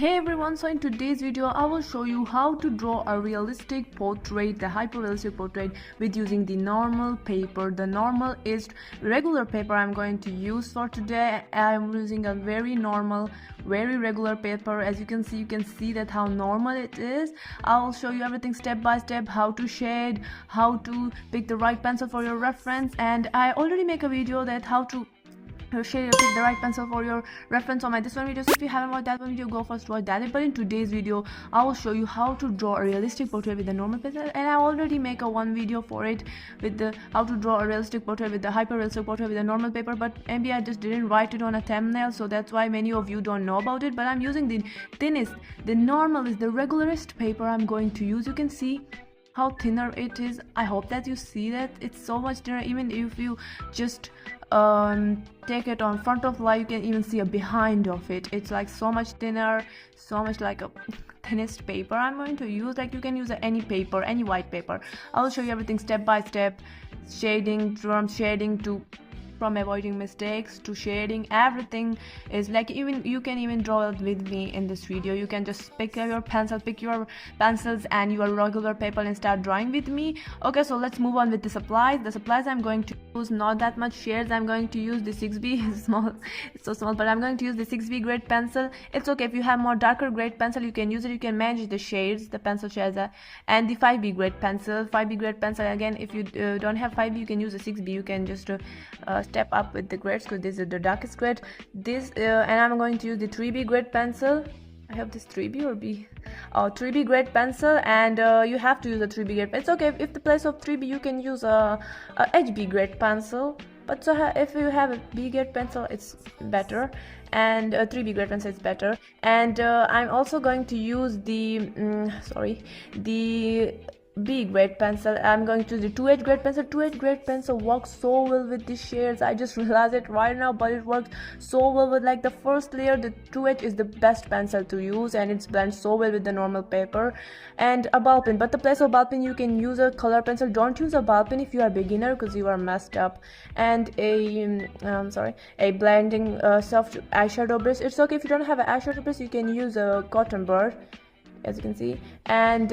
Hey everyone, so in today's video I will show you how to draw a realistic portrait, the hyper-realistic portrait with using the normal paper. The normal is regular paper I'm going to use for today. I'm using a very normal, very regular paper. As you can see that how normal it is. I will show you everything step by step, how to shade, how to pick the right pencil for your reference, and I already make a video that how to pick the right pencil for your reference on my this one video. So if you haven't watched that one video, go first watch that. But in today's video I will show you how to draw a realistic portrait with the normal pencil, and I already make a one video for it with the how to draw a realistic portrait with the hyper realistic portrait with a normal paper, but maybe I just didn't write it on a thumbnail, so that's why many of you don't know about it. But I'm using the thinnest, the normal is the regularest paper I'm going to use. You can see how thinner it is. I hope that you see that it's so much thinner. Even if you just take it on front of light, you can even see a behind of it. It's like so much thinner, so much like a thinnest paper I'm going to use. Like you can use any paper, any white paper. I will show you everything step by step, shading, from shading to from avoiding mistakes to shading. Everything is like, even you can even draw it with me in this video. You can just pick your pencils and your regular paper and start drawing with me. Okay, so let's move on with the supplies. The supplies I'm going to use not that much shades. I'm going to use the 6B small, it's so small, but I'm going to use the 6B grade pencil. It's okay if you have more darker grade pencil, you can use it. You can manage the shades, the pencil shades, and the 5B grade pencil. 5B grade pencil, again, if you don't have 5B, you can use the 6B. You can just step up with the grades, because this is the darkest grade. And I'm going to use the 3B grade pencil. I have this 3B or B, 3B grade pencil, and you have to use a 3B grade. It's okay if the place of 3B you can use a HB grade pencil, but if you have a B grade pencil it's better, and a 3B grade pencil is better. And I'm also going to use the the B grade pencil. I'm going to use the 2H grade pencil. 2H grade pencil works so well with the shades. I just realized it right now, but it works so well with like the first layer. The 2H is the best pencil to use, and it blends so well with the normal paper. And a ball pen, but the place of ball pen you can use a color pencil. Don't use a ball pen if you are a beginner, because you are messed up. And a blending soft eyeshadow brush. It's okay if you don't have an eyeshadow brush, you can use a cotton bud, as you can see. And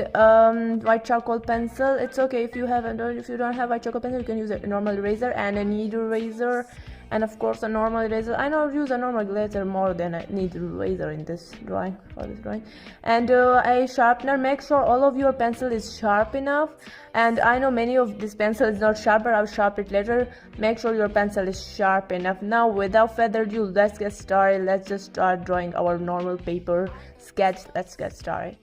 white charcoal pencil. It's okay if you don't have white charcoal pencil, you can use a normal eraser and a needle eraser, and of course a normal eraser. I know use a normal eraser more than a needle eraser in this drawing, for this drawing. And a sharpener. Make sure all of your pencil is sharp enough, and I know many of this pencil is not sharp, but I'll sharpen it later. Make sure your pencil is sharp enough. Now without further ado, let's get started. Let's just start drawing our normal paper sketch. Let's get started.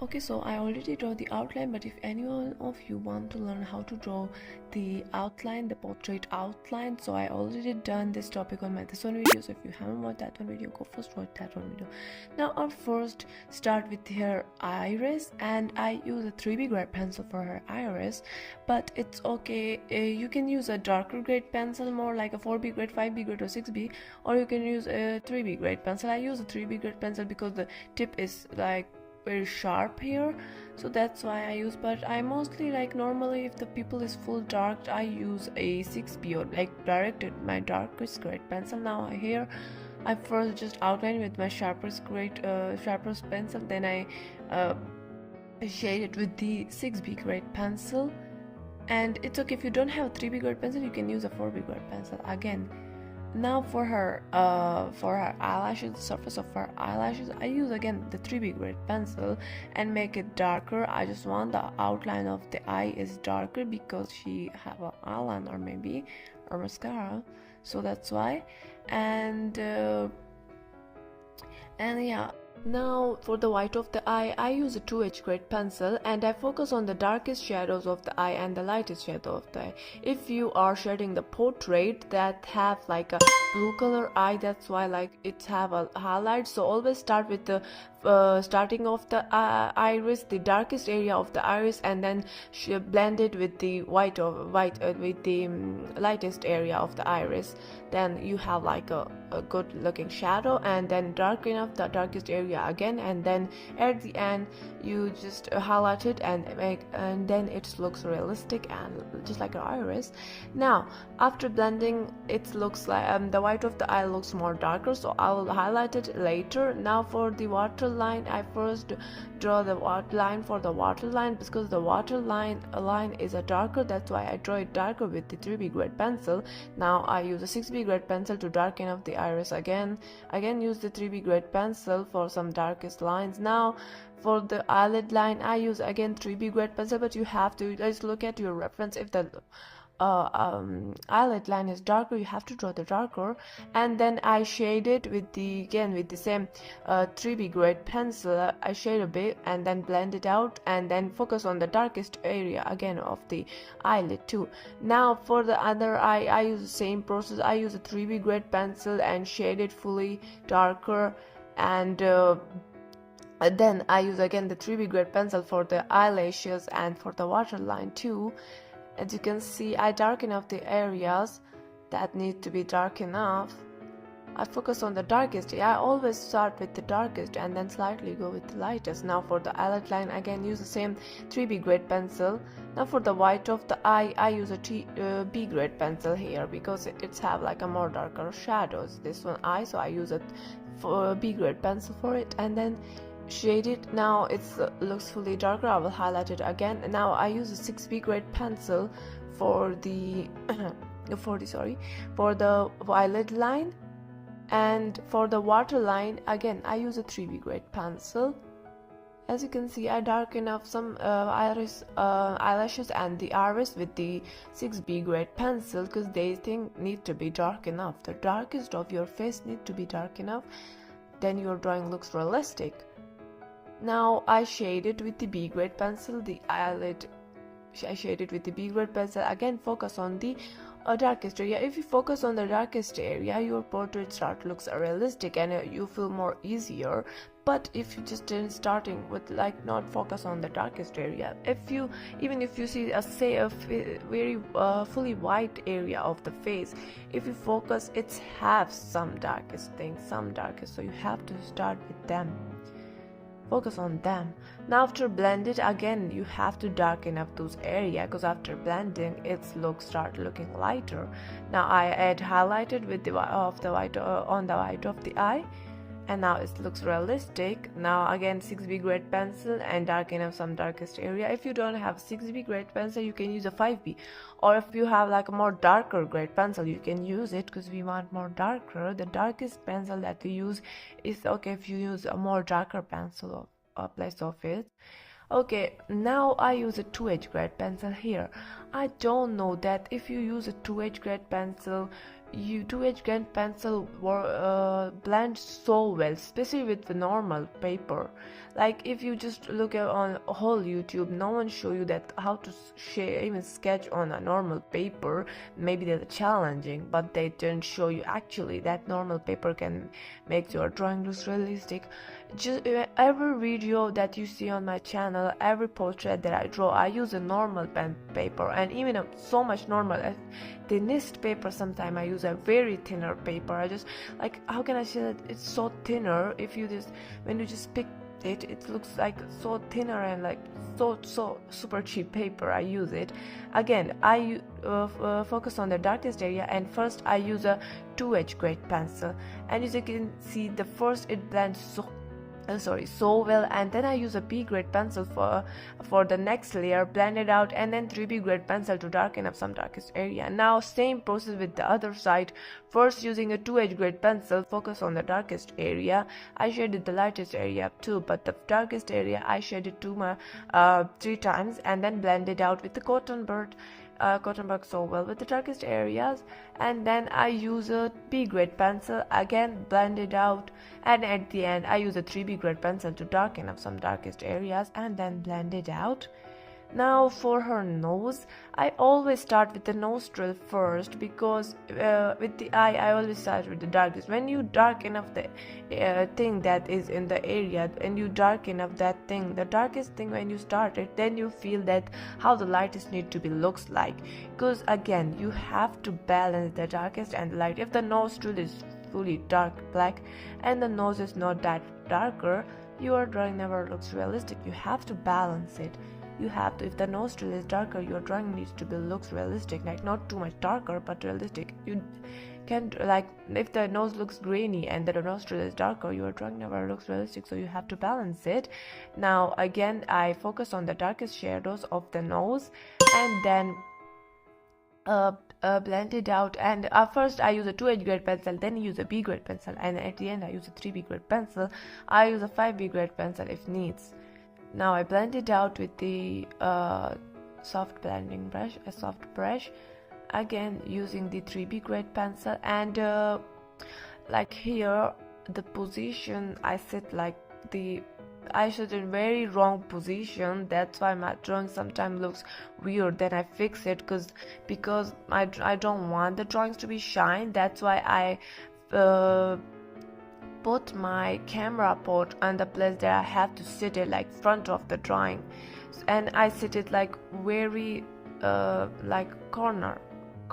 Okay, so I already draw the outline, but if anyone of you want to learn how to draw the outline, the portrait outline, so I already done this topic on my this one video. So if you haven't watched that one video, go first watch that one video. Now I'll first start with her iris, and I use a 3B grade pencil for her iris, but it's okay, you can use a darker grade pencil, more like a 4B grade, 5B grade or 6B, or you can use a 3B grade pencil. I use a 3B grade pencil because the tip is like very sharp here, so that's why I use. But I mostly, like, normally if the pupil is full dark, I use a 6B or like directed my darkest grade pencil. Now here I first just outline with my sharpest pencil, then I shade it with the 6B grade pencil. And it's okay if you don't have a 3B grade pencil, you can use a 4B grade pencil again. Now for her eyelashes, the surface of her eyelashes, I use again the 3B grade pencil and make it darker. I just want the outline of the eye is darker because she have an eyeliner maybe or mascara, so that's why. And yeah. Now for the white of the eye, I use a 2H grade pencil, and I focus on the darkest shadows of the eye and the lightest shadow of the eye. If you are shading the portrait that have like a blue color eye, that's why like it have a highlight, so always start with the starting of the iris, the darkest area of the iris, and then blend it with the with the lightest area of the iris. Then you have like a good looking shadow, and then darken up the darkest area again, and then at the end you just highlight it and then it looks realistic and just like an iris. Now after blending, it looks like the white of the eye looks more darker, so I will highlight it later. Now for the waterline, I first draw the outline for the waterline, because the waterline line is a darker, that's why I draw it darker with the 3B grade pencil. Now I use a 6B grade pencil to darken up the iris again use the 3B grade pencil for some darkest lines. Now for the eyelid line, I use again 3B grade pencil, but you have to just look at your reference. If the eyelid line is darker, you have to draw the darker, and then I shade it with the same 3B grade pencil. I shade a bit and then blend it out, and then focus on the darkest area again of the eyelid too. Now for the other eye, I use the same process. I use a 3B grade pencil and shade it fully darker, and then I use again the 3B grade pencil for the eyelashes and for the waterline too. As you can see, I darken up the areas that need to be dark enough. I focus on the darkest. I always start with the darkest and then slightly go with the lightest. Now for the eyelid line, again use the same 3B grade pencil. Now for the white of the eye, I use a B grade pencil here, because it's have like a more darker shadows. This one eye, so I use a B grade pencil for it, and then shade it. Now it looks fully darker. I will highlight it again. Now I use a 6B grade pencil for the for the eyelid line, and for the waterline again I use a 3B grade pencil. As you can see, I darken up some eyelashes and the iris with the 6B grade pencil, because they need to be dark enough. The darkest of your face need to be dark enough, then your drawing looks realistic. Now I shade it with the B grade pencil, the eyelid. I shade it with the B grade pencil. Again, focus on the darkest area. If you focus on the darkest area, your portrait looks realistic and you feel more easier. But if you just starting with like not focus on the darkest area, even if you see a very fully white area of the face, if you focus, it's have some darkest things, so you have to start with them. Focus on them. Now after blend it again, you have to darken up those areas, because after blending it start looking lighter. Now I add highlighted with the white on the white of the eye, and now it looks realistic. Now again 6B grade pencil and darken up some darkest area. If you don't have 6B grade pencil, you can use a 5B, or if you have like a more darker grade pencil, you can use it, because we want more darker. The darkest pencil that we use is okay if you use a more darker pencil place of it. Okay, now I use a 2H grade pencil here. I don't know that if you use a 2H grade pencil, 2H grade pencil blends so well, especially with the normal paper. Like if you just look at on whole YouTube, no one show you that how to even sketch on a normal paper. Maybe they're challenging, but they don't show you actually that normal paper can make your drawing look realistic. Just every video that you see on my channel, every portrait that I draw, I use a normal pen paper, and even so much normal thinnest paper. Sometimes I use a very thinner paper. I just like, how can I say that it's so thinner? If you just when you just pick it looks like so thinner and like so super cheap paper. I use it again. I focus on the darkest area, and first I use a 2H grade pencil, and as you can see, the first it blends so well, and then I use a B grade pencil for the next layer, blend it out, and then 3B grade pencil to darken up some darkest area. Now same process with the other side. First using a 2H grade pencil, focus on the darkest area. I shaded the lightest area too, but the darkest area I shaded 3 times, and then blend it out with the cotton bud so well with the darkest areas. And then I use a B grade pencil, again blend it out, and at the end I use a 3B grade pencil to darken up some darkest areas and then blend it out. Now for her nose, I always start with the nostril first, because with the eye I always start with the darkest. When you dark enough the thing that is in the area, and you dark enough that thing, the darkest thing, when you start it, then you feel that how the lightest need to be looks like. Because again, you have to balance the darkest and the light. If the nostril is fully dark black and the nose is not that darker, your drawing never looks realistic. You have to balance it. You have to, if the nostril is darker, your drawing needs to be looks realistic, like not too much darker but realistic. You can't, like, if the nose looks grainy and the nostril is darker, your drawing never looks realistic, so you have to balance it. Now again, I focus on the darkest shadows of the nose, and then blend it out. And first I use a 2H grade pencil, then use a B grade pencil, and at the end I use a 3B grade pencil. I use a 5B grade pencil if needs. Now I blend it out with the soft blending brush, a soft brush, again using the 3B grade pencil. And like here, the position I sit like I sit in very wrong position. That's why my drawing sometimes looks weird. Then I fix it because I don't want the drawings to be shine. That's why I put my camera port on the place that I have to sit it like front of the drawing, and I sit it like very like corner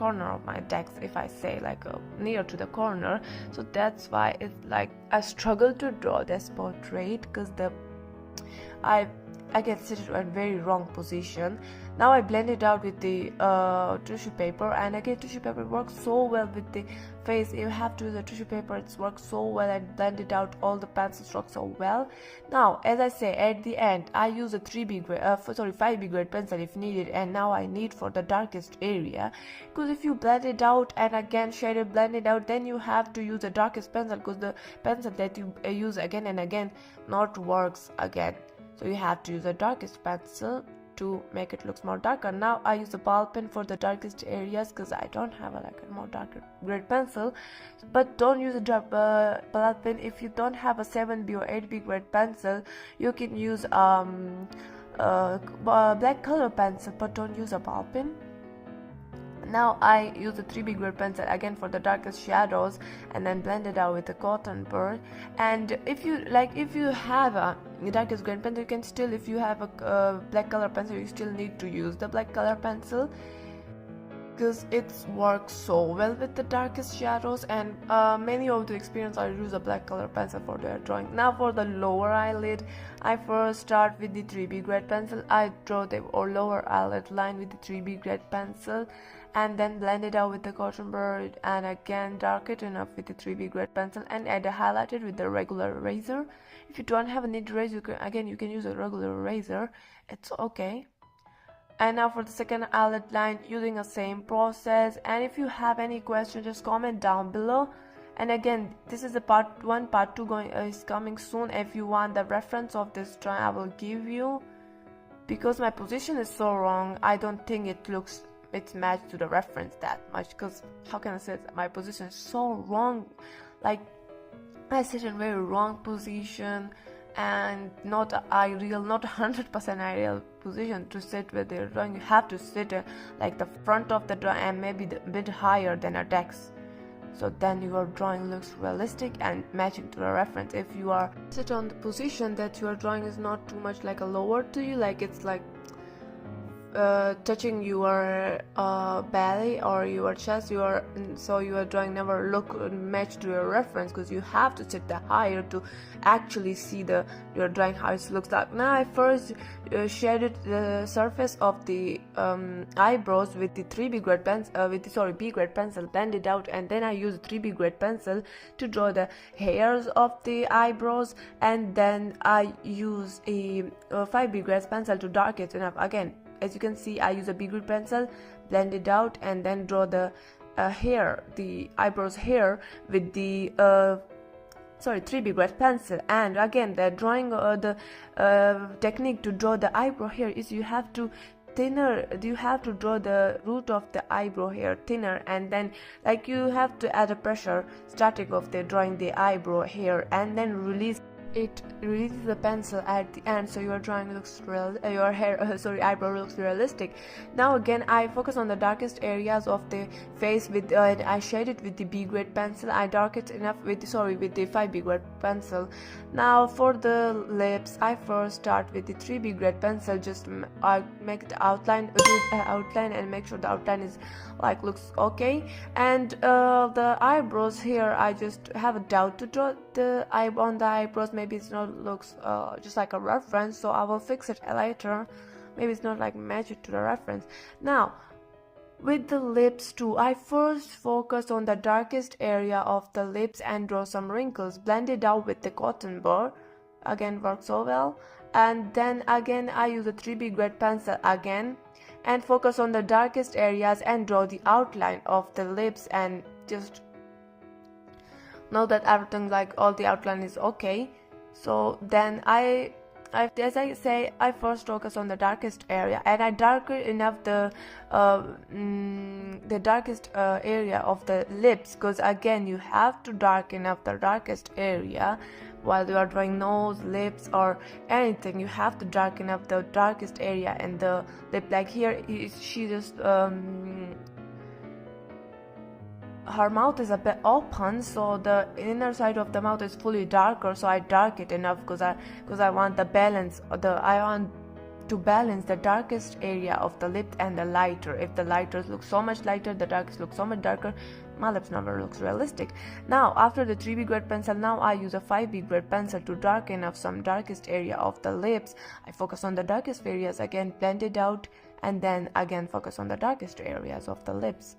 of my text, if I say like near to the corner. So that's why it's like I struggle to draw this portrait, because I get seated at very wrong position. Now I blend it out with the tissue paper, and again tissue paper works so well with the face. You have to use the tissue paper, it works so well, and blend it out all the pencil strokes so well. Now as I say, at the end I use a 5B grade pencil if needed. And now I need for the darkest area, because if you blend it out and again shade it, blend it out, then you have to use the darkest pencil, because the pencil that you use again and again not works again. So you have to use the darkest pencil to make it look more darker. Now I use a ball pen for the darkest areas, because I don't have a more darker grade pencil. But don't use a ball pen if you don't have a 7B or 8B grade pencil. You can use black color pencil, but don't use a ball pen. Now I use a 3B grade pencil again for the darkest shadows, and then blend it out with a cotton bud. And if you have a darkest grade pencil, you can still, if you have a black color pencil, you still need to use the black color pencil, because it works so well with the darkest shadows. And many of the experience I use a black color pencil for their drawing. Now for the lower eyelid, I first start with the 3B grade pencil. I draw the lower eyelid line with the 3B grade pencil, and then blend it out with the cotton bud, and again darken it enough with the 3B grade pencil, and add a highlighter with the regular eraser. If you don't have a need eraser, you can use a regular eraser, it's okay. And now for the second eyelid line, using the same process. And if you have any question, just comment down below. And again, this is the part 1. Part 2 is coming soon. If you want the reference of this drawing, I will give you, because my position is so wrong. I don't think it's matched to the reference that much, because how can I say that my position is so wrong, like I sit in very wrong position, and not ideal, not 100% ideal position to sit with your drawing. You have to sit like the front of the drawing, and maybe a bit higher than a text, so then your drawing looks realistic and matching to the reference. If you are sit on the position that your drawing is not too much like a lower to you, like it's like touching your belly or your chest, so your drawing never look match to your reference, because you have to sit the higher to actually see your drawing how it looks like. Now I first shaded the surface of the eyebrows with the 3B grade pencil, B grade pencil, blend it out, and then I use 3B grade pencil to draw the hairs of the eyebrows, and then I use a 5B grade pencil to darken it enough. Again, as you can see, I use a B grade pencil, blend it out, and then draw the hair, the eyebrows hair with the 3B grade pencil. And again, the drawing the technique to draw the eyebrow hair is you have to draw the root of the eyebrow hair thinner, and then like you have to add a pressure starting of the drawing the eyebrow hair, and then release it releases the pencil at the end, so your drawing looks real, your eyebrow looks realistic. Now again, I focus on the darkest areas of the face with I shade it with the B grade pencil. I dark it enough with the 5B grade pencil. Now for the lips, I first start with the 3B grade pencil. Just I make the outline, outline, and make sure the outline is looks okay. And the eyebrows here, I just have a doubt to draw the eye on the eyebrows. Maybe it's not looks just like a reference, so I will fix it later. Maybe it's not match it to the reference. Now with the lips too, I first focus on the darkest area of the lips and draw some wrinkles. Blend it out with the cotton bud, again works so well. And then again I use a 3B grade pencil again and focus on the darkest areas and draw the outline of the lips. And just know that everything all the outline is okay. So then as I say, I first focus on the darkest area, and I darken enough the darkest area of the lips, because again you have to darken up the darkest area while you are drawing nose, lips, or anything. You have to darken up the darkest area and the lip. Like here, she just her mouth is a bit open, so the inner side of the mouth is fully darker, so I dark it enough because I want the balance. I want to balance the darkest area of the lip and the lighter. If the lighter looks so much lighter, the darkest looks so much darker, my lips never looks realistic. Now after the 3B grade pencil, now I use a 5B grade pencil to darken up some darkest area of the lips. I focus on the darkest areas, again blend it out, and then again focus on the darkest areas of the lips.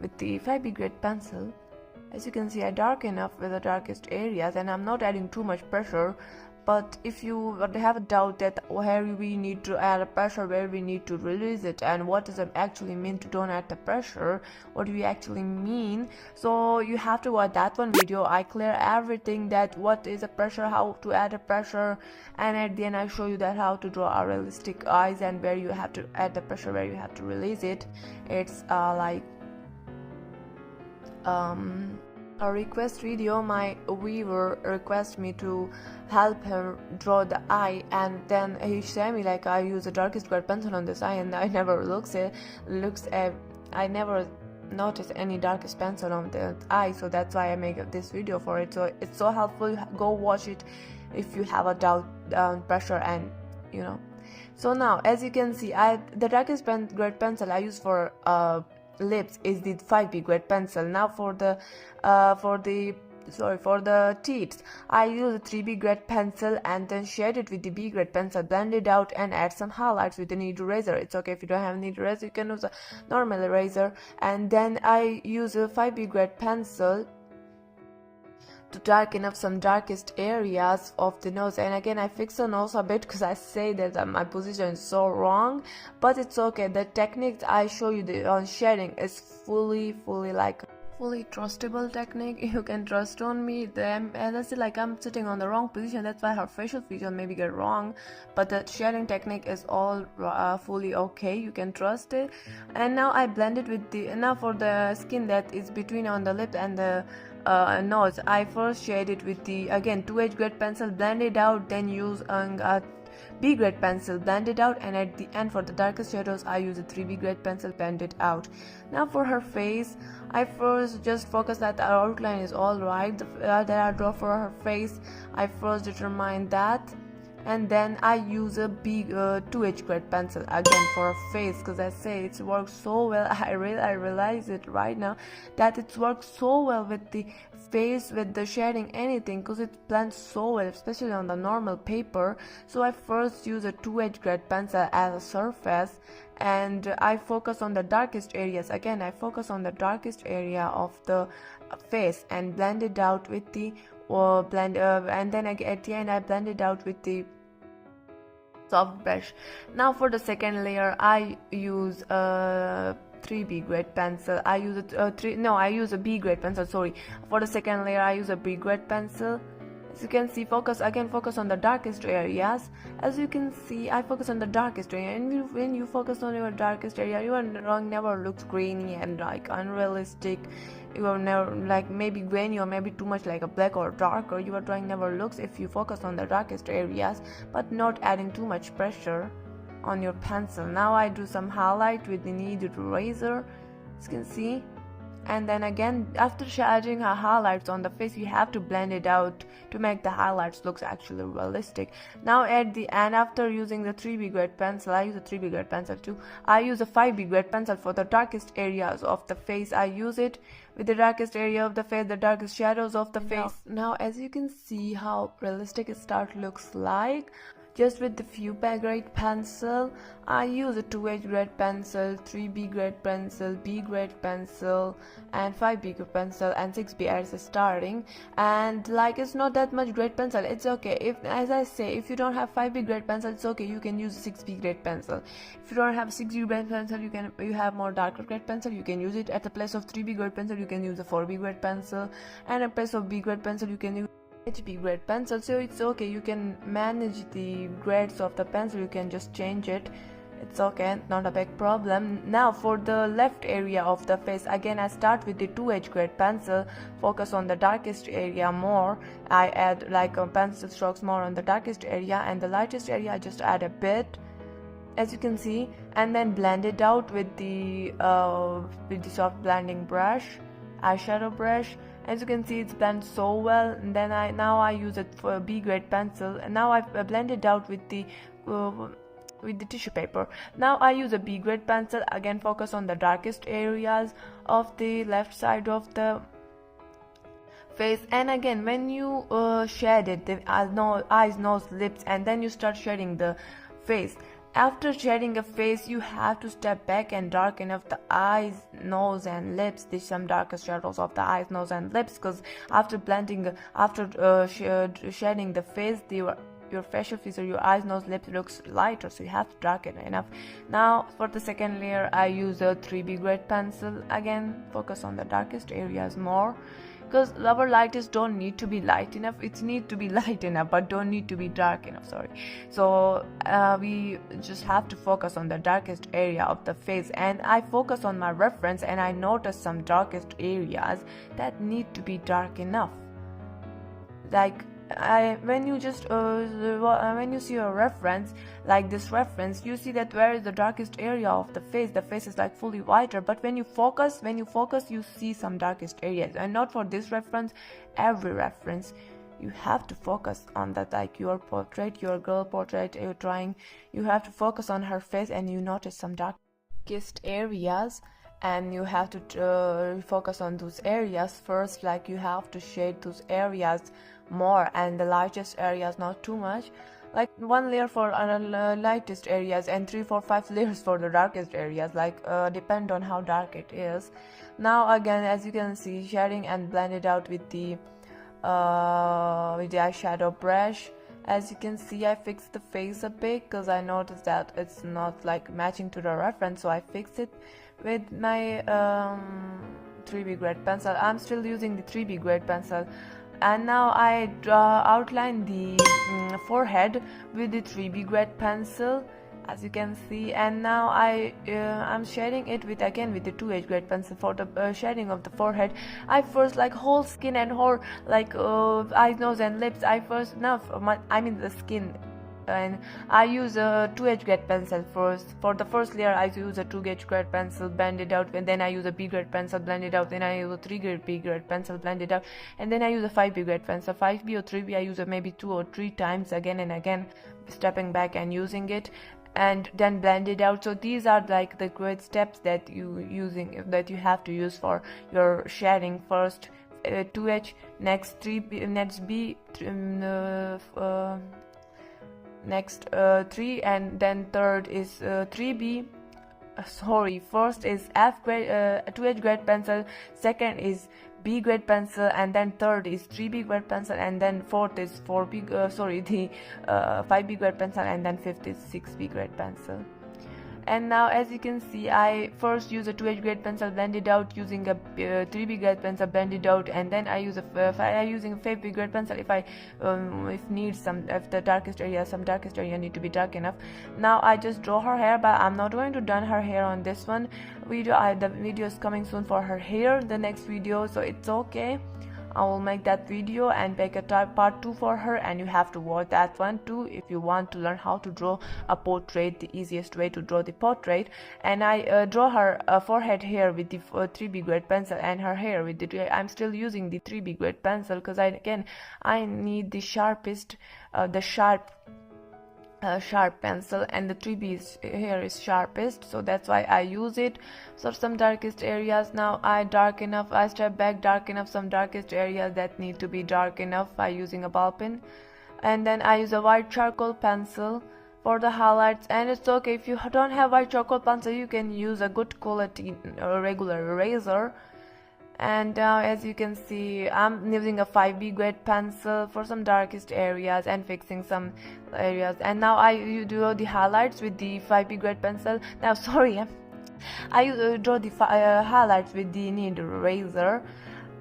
With the 5B grade pencil, as you can see, I darken up with the darkest areas, and I'm not adding too much pressure. But if you have a doubt that where we need to add a pressure, where we need to release it, and what does it actually mean to don't add the pressure, what do we actually mean, so you have to watch that one video. I clear everything, that what is a pressure, how to add a pressure, and at the end I show you that how to draw a realistic eyes and where you have to add the pressure, where you have to release it. It's a request video. My viewer request me to help him draw the eye, and then he said me I use the darkest grade pencil on this eye, and I never I never notice any darkest pencil on the eye, so that's why I make this video for it. So it's so helpful. Go watch it if you have a doubt on pressure, and so now as you can see, the darkest grade pencil I use for lips is the 5B grade pencil. Now for the teeth, I use a 3B grade pencil and then shade it with the B grade pencil, blend it out, and add some highlights with the knead eraser. It's okay if you don't have a knead eraser, you can use a normal eraser. And then I use a 5B grade pencil to darken up some darkest areas of the nose. And again I fix the nose a bit because I say that my position is so wrong, but it's okay. The technique I show you on shading is fully trustable technique. You can trust on me. As I said, I'm sitting on the wrong position, that's why her facial feature maybe get wrong, but the shading technique is all fully okay. You can trust it. And now I blend it with now for the skin that is between on the lip and the nose, I first shade it with the 2H grade pencil, blend it out, then use a B grade pencil, blend it out, and at the end for the darkest shadows I use a 3B grade pencil, blend it out. Now for her face, I first just focus that our outline is all right. That I draw for her face, I first determine that, and then I use a big 2H grade pencil again for a face, because I say it works so well. I realize it right now that it works so well with the face, with the shading, anything, because it blends so well, especially on the normal paper. So I first use a 2H grade pencil as a surface, and I focus on the darkest areas. Again, I focus on the darkest area of the face and blend it out with the and then at the end I blend it out with the soft brush. Now for the second layer, I use a 3B grade pencil. I use a B grade pencil. Sorry. For the second layer, I use a B grade pencil. As you can see, focus on the darkest areas. As you can see, I focus on the darkest area, and when you focus on your darkest area, your drawing never looks grainy and like unrealistic. You are never like maybe grainy or maybe too much like a black or darker. Your drawing never looks if you focus on the darkest areas, but not adding too much pressure on your pencil. Now I do some highlight with the kneaded eraser, as you can see. And then again, after adding our highlights on the face, you have to blend it out to make the highlights looks actually realistic. Now at the end, after using the 3B grade pencil, I use a 3B grade pencil too. I use a 5B grade pencil for the darkest areas of the face. I use it with the darkest area of the face, the darkest shadows of the face. Now as you can see how realistic it looks like. Just with the few grade pencil, I use a 2H grade pencil, 3B grade pencil, B grade pencil, and 5B grade pencil, and 6B as a starting. And like it's not that much grade pencil, it's okay. If, as I say, if you don't have 5B grade pencil, it's okay. You can use 6B grade pencil. If you don't have 6B grade pencil, you have more darker grade pencil. You can use it at the place of 3B grade pencil. You can use a 4B grade pencil, and at place of B grade pencil, you can use HB grade pencil. So it's okay, you can manage the grades of the pencil, you can just change it, it's okay, not a big problem. Now for the left area of the face, again I start with the 2H grade pencil, focus on the darkest area more. I add like pencil strokes more on the darkest area, and the lightest area I just add a bit, as you can see, and then blend it out with the soft blending brush, eyeshadow brush. As you can see, it's blended so well. And then now I use it for a B grade pencil, and now I blend it out with the tissue paper. Now I use a B grade pencil, again focus on the darkest areas of the left side of the face. And again, when you shade it, the eyes, nose, lips, and then you start shading the face. After shading a face, you have to step back and darken up the eyes, nose, and lips. There's some darker shadows of the eyes, nose, and lips, because after shading the face, your facial feature, your eyes, nose, lips looks lighter, so you have to darken enough. Now for the second layer, I use a 3B grade pencil. Again, focus on the darkest areas more, because our lightest don't need to be light enough, it need to be light enough but don't need to be dark enough, sorry. So we just have to focus on the darkest area of the face, and I focus on my reference, and I notice some darkest areas that need to be dark enough. Like when you see a reference like this reference, you see that where is the darkest area of the face is like fully whiter, but when you focus you see some darkest areas. And not for this reference, every reference you have to focus on that, like your portrait, your girl portrait you're drawing, you have to focus on her face, and you notice some darkest areas, and you have to focus on those areas first. Like you have to shade those areas more, and the lightest areas not too much, like 1 layer for lightest areas and 3, 4, 5 layers for the darkest areas, like depend on how dark it is. Now again, as you can see, shading and blend it out with the eyeshadow brush. As you can see, I fixed the face a bit because I noticed that it's not like matching to the reference, so I fixed it with my 3B grade pencil. I'm still using the 3B grade pencil. And now I outline the forehead with the 3B grade pencil, as you can see. And now I'm shading it with the 2H grade pencil for the shading of the forehead. I first like whole skin and whole like eyes, nose, and lips. I mean the skin. And I use a 2H grade pencil first. For the first layer, I use a 2H grade pencil, blend it out, and then I use a B grade pencil, blend it out, then I use a 3B grade pencil, blend it out, and then I use a 5B grade pencil. 5B or 3B I use it maybe 2 or 3 times again and again, stepping back and using it, and then blend it out. So these are like the great steps that you have to use for your shading. First 2H, next 3B, next B, next 3, and then third is 3B. First is 2H grade pencil, second is B grade pencil, and then third is 3B grade pencil, and then fourth is 5B grade pencil, and then fifth is 6B grade pencil. And now as you can see, I first use a 2H grade pencil, blend it out using a 3B grade pencil, blend it out, and then I use using a 5B grade pencil if if the darkest area need to be dark enough. Now I just draw her hair, but I'm not going to done her hair on this one video. The video is coming soon for her hair, the next video, so it's okay. I will make that video and make a part 2 for her, and you have to watch that one too if you want to learn how to draw a portrait, the easiest way to draw the portrait. And I draw her forehead hair with the 3B grade pencil, and her hair with the I'm still using the 3B grade pencil because I need the sharpest sharp pencil, and the 3B here is sharpest, so that's why I use it. So some darkest areas, now I step back, darken up some darkest areas that need to be dark enough by using a ball pen. And then I use a white charcoal pencil for the highlights, and it's okay if you don't have white charcoal pencil, you can use a good quality regular eraser. And as you can see, I'm using a 5B grade pencil for some darkest areas and fixing some areas. And now you do the highlights with the 5B grade pencil. Now sorry, I draw the highlights with the knead eraser,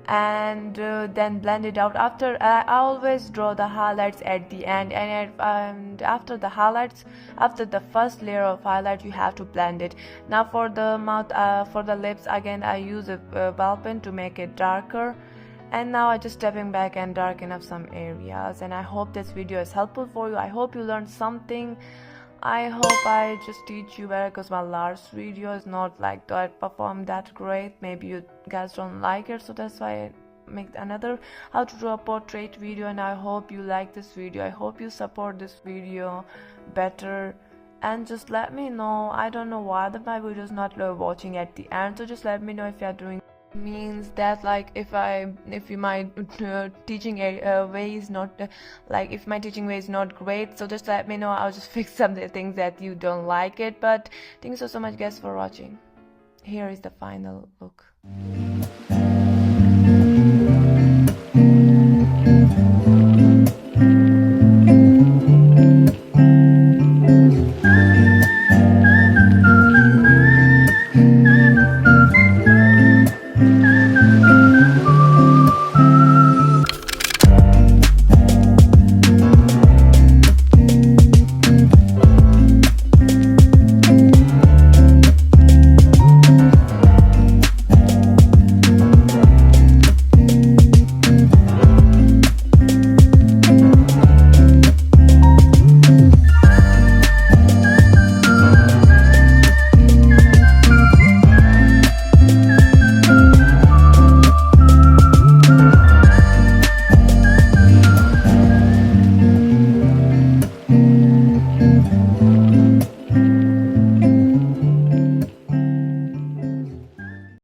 and then blend it out. After I always draw the highlights at the end, and after the highlights, after the first layer of highlight, you have to blend it. Now for the mouth, for the lips, again I use a ball pen to make it darker. And now I just stepping back and darken up some areas. And I hope this video is helpful for you. I hope you learned something. I hope I just teach you better, because my last video is not like that performed that great. Maybe you guys don't like it, so that's why I make another how to draw a portrait video. And I hope you like this video. I hope you support this video better, and just let me know. I don't know why my video is not watching at the end, so just let me know if you are doing. Means that like if my teaching way is not if my teaching way is not great, so just let me know. I'll just fix some of the things that you don't like it. But thank you so much guys for watching. Here is the final look.